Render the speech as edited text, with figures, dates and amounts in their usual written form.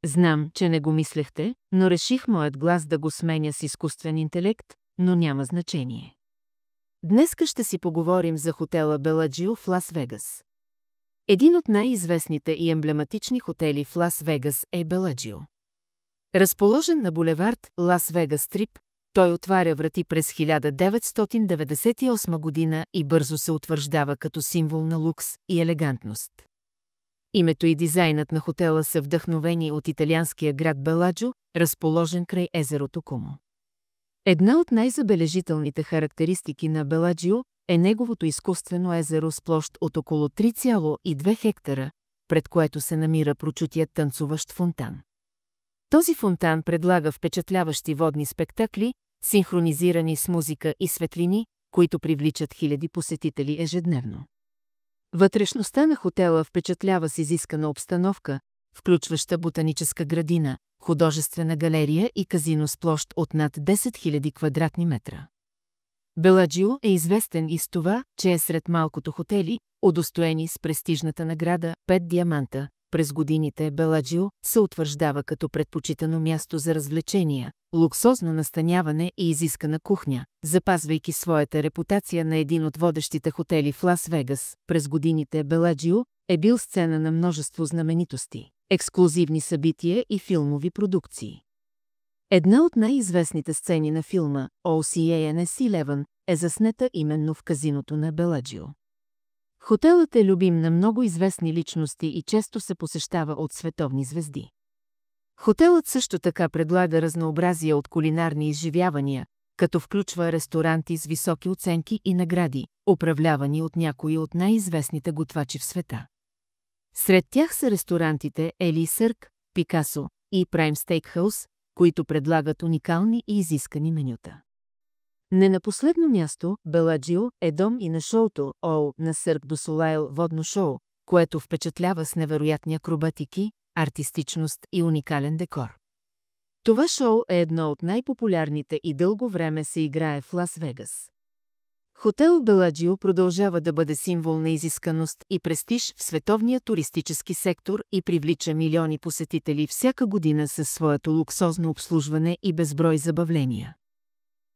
Знам, че не го мислехте, но реших моят глас да го сменя с изкуствен интелект, но няма значение. Днеска ще си поговорим за хотела Беладжио в Лас-Вегас. Един от най-известните и емблематични хотели в Лас-Вегас е Беладжио. Разположен на булевард Лас-Вегас Стрип, той отваря врати през 1998 година и бързо се утвърждава като символ на лукс и елегантност. Името и дизайнът на хотела са вдъхновени от италианския град Беладжо, разположен край езерото Комо. Една от най-забележителните характеристики на Беладжио е неговото изкуствено езеро с площ от около 3,2 хектара, пред което се намира прочутият танцуващ фонтан. Този фонтан предлага впечатляващи водни спектакли, синхронизирани с музика и светлини, които привличат хиляди посетители ежедневно. Вътрешността на хотела впечатлява с изискана обстановка, включваща ботаническа градина, художествена галерия и казино с площ от над 10 000 квадратни метра. Беладжио е известен и с това, че е сред малкото хотели, удостоени с престижната награда 5 диаманта. През годините Беладжио се утвърждава като предпочитано място за развлечения, луксозно настаняване и изискана кухня, запазвайки своята репутация на един от водещите хотели в Лас-Вегас. През годините Беладжио е бил сцена на множество знаменитости, ексклузивни събития и филмови продукции. Една от най-известните сцени на филма Ocean's 11 е заснета именно в казиното на Беладжио. Хотелът е любим на много известни личности и често се посещава от световни звезди. Хотелът също така предлага разнообразие от кулинарни изживявания, като включва ресторанти с високи оценки и награди, управлявани от някои от най-известните готвачи в света. Сред тях са ресторантите Ели Сърк, Пикасо и Прайм Стейкхаус, които предлагат уникални и изискани менюта. Не на последно място, Беладжио е дом и на шоуто на Сърк до Солайл водно шоу, което впечатлява с невероятни акробатики, артистичност и уникален декор. Това шоу е едно от най-популярните и дълго време се играе в Лас-Вегас. Хотел Беладжио продължава да бъде символ на изисканост и престиж в световния туристически сектор и привлича милиони посетители всяка година със своето луксозно обслужване и безброй забавления.